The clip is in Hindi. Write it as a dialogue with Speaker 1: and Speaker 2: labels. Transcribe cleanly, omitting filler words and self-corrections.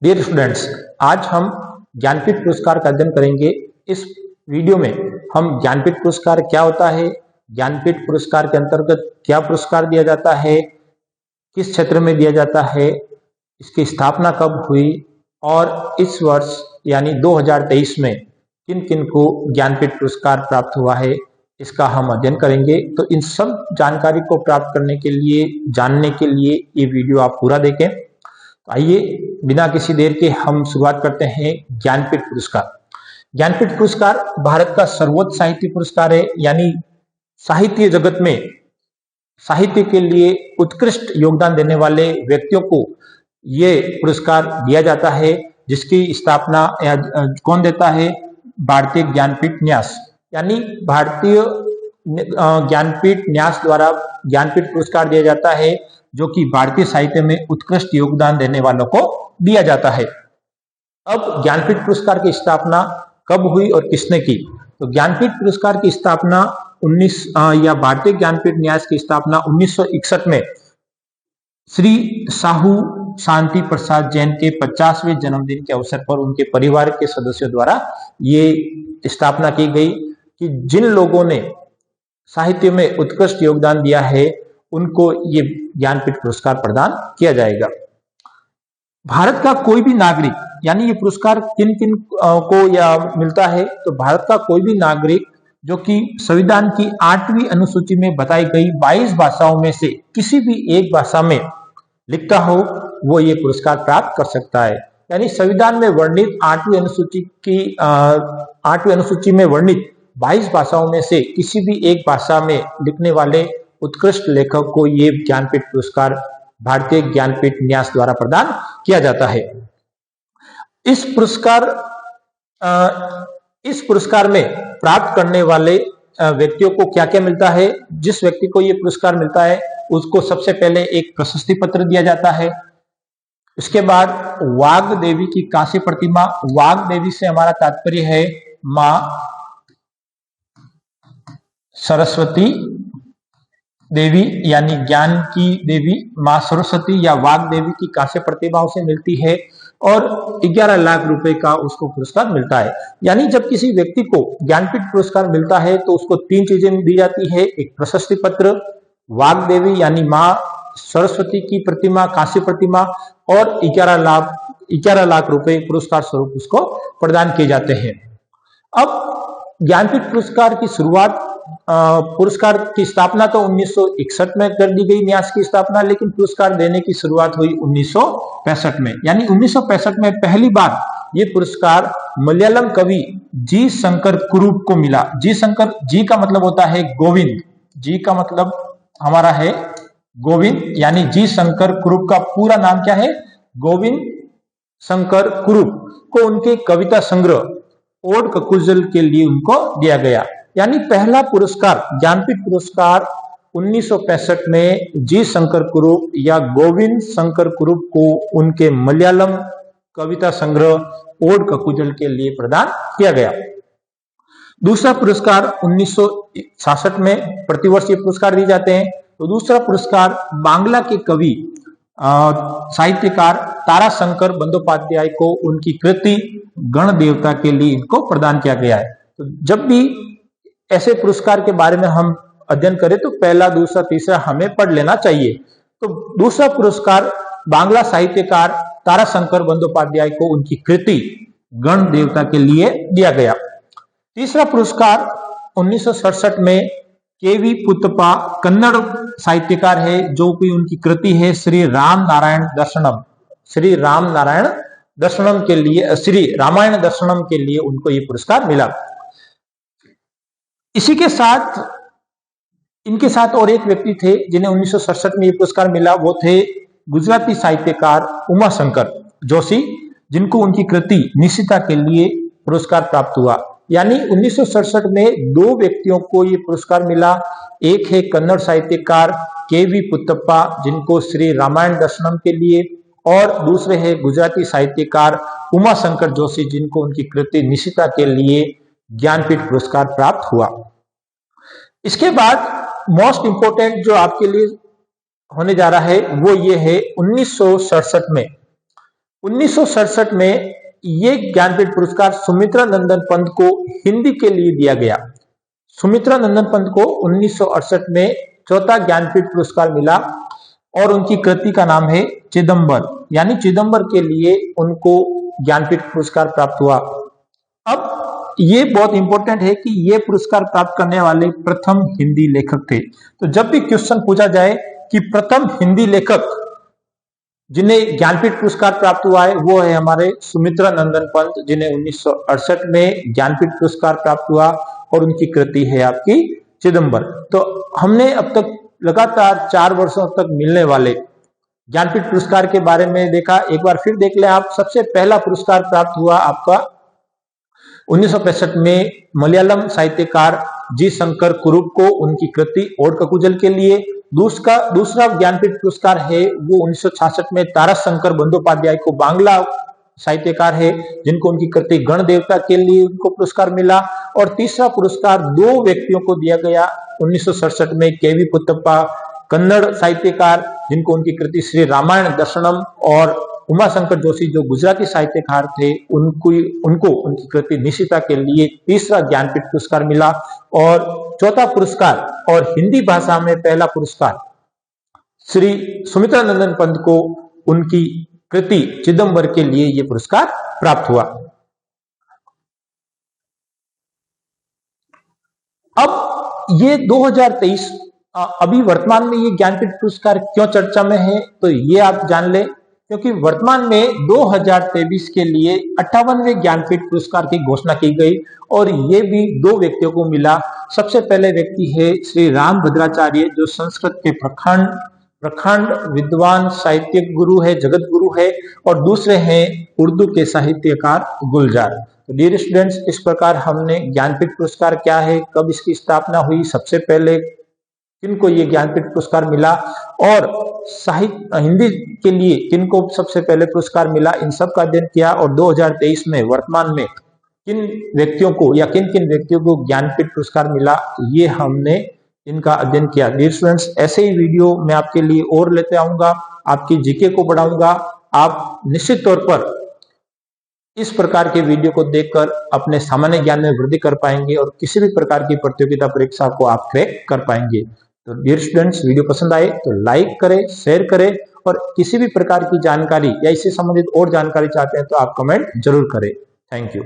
Speaker 1: डियर स्टूडेंट्स, आज हम ज्ञानपीठ पुरस्कार का अध्ययन करेंगे। इस वीडियो में हम ज्ञानपीठ पुरस्कार क्या होता है, ज्ञानपीठ पुरस्कार के अंतर्गत क्या पुरस्कार दिया जाता है, किस क्षेत्र में दिया जाता है, इसकी स्थापना कब हुई और इस वर्ष यानी 2023 में किन किन को ज्ञानपीठ पुरस्कार प्राप्त हुआ है, इसका हम अध्ययन करेंगे। तो इन सब जानकारी को प्राप्त करने के लिए, जानने के लिए ये वीडियो आप पूरा देखें। तो आइए बिना किसी देर के हम शुरुआत करते हैं। ज्ञानपीठ पुरस्कार। ज्ञानपीठ पुरस्कार भारत का सर्वोच्च साहित्य पुरस्कार है, यानी साहित्य जगत में साहित्य के लिए उत्कृष्ट योगदान देने वाले व्यक्तियों को ये पुरस्कार दिया जाता है, जिसकी स्थापना कौन देता है? भारतीय ज्ञानपीठ न्यास, यानी भारतीय ज्ञानपीठ न्यास द्वारा ज्ञानपीठ पुरस्कार दिया जाता है, जो कि भारतीय साहित्य में उत्कृष्ट योगदान देने वालों को दिया जाता है। अब ज्ञानपीठ पुरस्कार की स्थापना कब हुई और किसने की? तो ज्ञानपीठ पुरस्कार की स्थापना या भारतीय ज्ञानपीठ न्यास की स्थापना 1961 में श्री साहू शांति प्रसाद जैन के 50वें जन्मदिन के अवसर पर उनके परिवार के सदस्यों द्वारा ये स्थापना की गई कि जिन लोगों ने साहित्य में उत्कृष्ट योगदान दिया है उनको ये ज्ञानपीठ पुरस्कार प्रदान किया जाएगा। भारत का कोई भी नागरिक, यानी ये पुरस्कार किन किन को या मिलता है? तो भारत का कोई भी नागरिक जो कि संविधान की 8वीं अनुसूची में बताई गई 22 भाषाओं में से किसी भी एक भाषा में लिखता हो, वो ये पुरस्कार प्राप्त कर सकता है। यानी संविधान में वर्णित 8वीं अनुसूची में वर्णित 22 भाषाओं में से किसी भी एक भाषा में लिखने वाले उत्कृष्ट लेखक को ये ज्ञानपीठ पुरस्कार भारतीय ज्ञानपीठ न्यास द्वारा प्रदान किया जाता है। इस पुरस्कार में प्राप्त करने वाले व्यक्तियों को क्या क्या मिलता है? जिस व्यक्ति को ये पुरस्कार मिलता है उसको सबसे पहले एक प्रशस्ति पत्र दिया जाता है। इसके बाद वाग देवी की कांस्य प्रतिमा, वाग देवी से हमारा तात्पर्य है मां सरस्वती देवी, यानी ज्ञान की देवी मां सरस्वती या वाग देवी की कांस्य प्रतिमा उसे मिलती है और 11 लाख रुपए का उसको पुरस्कार मिलता है। यानी जब किसी व्यक्ति को ज्ञानपीठ पुरस्कार मिलता है तो उसको 3 चीजें दी जाती है, एक प्रशस्ति पत्र, वाग देवी यानी मां सरस्वती की प्रतिमा, कांस्य प्रतिमा, और 11 लाख रुपए पुरस्कार स्वरूप उसको प्रदान किए जाते हैं। अब ज्ञानपीठ पुरस्कार की शुरुआत, पुरस्कार की स्थापना तो 1961 में कर दी गई न्यास की स्थापना, लेकिन पुरस्कार देने की शुरुआत हुई 1965 में। यानी 1965 में पहली बार ये पुरस्कार मलयालम कवि जी शंकर कुरूप को मिला। जी का मतलब होता है गोविंद, जी का मतलब हमारा है गोविंद, यानी जी शंकर कुरूप का पूरा नाम क्या है? गोविंद शंकर कुरूप को उनके कविता संग्रह ओड ककुजल के लिए उनको दिया गया। यानी पहला पुरस्कार, ज्ञानपीठ पुरस्कार 1965 में जी शंकर कुरूप या गोविंद शंकर कुरूप को उनके मलयालम कविता संग्रह ओड ककुजल के लिए प्रदान किया गया। दूसरा पुरस्कार 1966 में प्रतिवर्ष ये पुरस्कार दिए जाते हैं। तो दूसरा पुरस्कार बांग्ला के कवि साहित्यकार ताराशंकर बंदोपाध्याय को उनकी कृति गण देवता के लिए इनको प्रदान किया गया है। तो जब भी ऐसे पुरस्कार के बारे में हम अध्ययन करें तो पहला, दूसरा, तीसरा हमें पढ़ लेना चाहिए। तो दूसरा पुरस्कार बांग्ला साहित्यकार ताराशंकर बंदोपाध्याय को उनकी कृति गण देवता के लिए दिया गया। तीसरा पुरस्कार 1967 में केवी पुत्तप्पा कन्नड़ साहित्यकार है, जो कि उनकी कृति है श्री रामायण दर्शनम के लिए उनको ये पुरस्कार मिला। इसी के साथ इनके साथ और एक व्यक्ति थे जिन्हें 1967 में ये पुरस्कार मिला, वो थे गुजराती साहित्यकार उमाशंकर जोशी, जिनको उनकी कृति निशिता के लिए पुरस्कार प्राप्त हुआ। यानी 1967 में 2 व्यक्तियों को ये पुरस्कार मिला। एक है कन्नड़ साहित्यकार केवी पुत्तप्पा, जिनको श्री रामायण दर्शनम के लिए, और दूसरे है गुजराती साहित्यकार उमाशंकर जोशी, जिनको उनकी कृति निशिता के लिए ज्ञानपीठ पुरस्कार प्राप्त हुआ। इसके बाद मोस्ट इंपोर्टेंट जो आपके लिए होने जा रहा है वो ये है 1967 में 1967 में ये ज्ञानपीठ पुरस्कार सुमित्रा नंदन पंत को हिंदी के लिए दिया गया। सुमित्रा नंदन पंत को 1968 में चौथा ज्ञानपीठ पुरस्कार मिला और उनकी कृति का नाम है चिदंबर, यानी चिदंबर के लिए उनको ज्ञानपीठ पुरस्कार प्राप्त हुआ। अब ये बहुत इंपॉर्टेंट है कि ये पुरस्कार प्राप्त करने वाले प्रथम हिंदी लेखक थे। तो जब भी क्वेश्चन पूछा जाए कि प्रथम हिंदी लेखक जिन्हें ज्ञानपीठ पुरस्कार प्राप्त हुआ है, वो है हमारे सुमित्रा नंदन पंत, जिन्हें 1968 में ज्ञानपीठ पुरस्कार प्राप्त हुआ और उनकी कृति है आपकी चिदंबर। तो हमने अब तक लगातार 4 वर्षों तक मिलने वाले ज्ञानपीठ पुरस्कार के बारे में देखा। एक बार फिर देख लें आप। सबसे पहला पुरस्कार प्राप्त हुआ आपका 1965 में मलयालम साहित्यकार जी शंकर कुरुप को उनकी कृति ओडककुजल के लिए। दूसरा ज्ञानपीठ पुरस्कार है वो 1966 में ताराशंकर बंदोपाध्याय को, बांग्ला साहित्यकार है, जिनको उनकी कृति गण देवता के लिए उनको पुरस्कार मिला। और तीसरा पुरस्कार 2 व्यक्तियों को दिया गया 1967 में, केवी पुत्तप्पा कन्नड़ साहित्यकार, जिनको उनकी कृति श्री रामायण दर्शनम, और उमाशंकर जोशी जो गुजराती साहित्यकार थे, उनको उनकी कृति निशिता के लिए तीसरा ज्ञानपीठ पुरस्कार मिला। और चौथा पुरस्कार और हिंदी भाषा में पहला पुरस्कार श्री सुमित्रा नंदन पंत को उनकी कृति चिदंबर के लिए यह पुरस्कार प्राप्त हुआ। अब ये 2023 अभी वर्तमान में ये ज्ञानपीठ पुरस्कार क्यों चर्चा में है, तो ये आप जान ले, क्योंकि वर्तमान में 2023 के लिए 58वें ज्ञानपीठ पुरस्कार की घोषणा की गई और ये भी 2 व्यक्तियों को मिला। सबसे पहले व्यक्ति है श्री राम भद्राचार्य, जो संस्कृत के प्रखंड विद्वान साहित्यिक गुरु है, जगत गुरु है, और दूसरे हैं उर्दू के साहित्यकार गुलजार। तो डियर स्टूडेंट्स, इस प्रकार हमने ज्ञानपीठ पुरस्कार क्या है, कब इसकी स्थापना हुई, सबसे पहले किनको ये ज्ञानपीठ पुरस्कार मिला, और साहित्य हिंदी के लिए किनको सबसे पहले पुरस्कार मिला, इन सब का अध्ययन किया। और 2023 में वर्तमान में किन व्यक्तियों को या किन किन व्यक्तियों को ज्ञानपीठ पुरस्कार मिला, ये हमने इनका अध्ययन किया। डियर स्टूडेंट्स, ऐसे ही वीडियो मैं आपके लिए और लेते आऊंगा, आपकी जीके को बढ़ाऊंगा। आप निश्चित तौर पर इस प्रकार के वीडियो को देखकर अपने सामान्य ज्ञान में वृद्धि कर पाएंगे और किसी भी प्रकार की प्रतियोगिता परीक्षा को आप क्रैक कर पाएंगे। तो डियर स्टूडेंट्स, वीडियो पसंद आए तो लाइक करें, शेयर करें, और किसी भी प्रकार की जानकारी या इससे संबंधित और जानकारी चाहते हैं तो आप कमेंट जरूर करें। Thank you.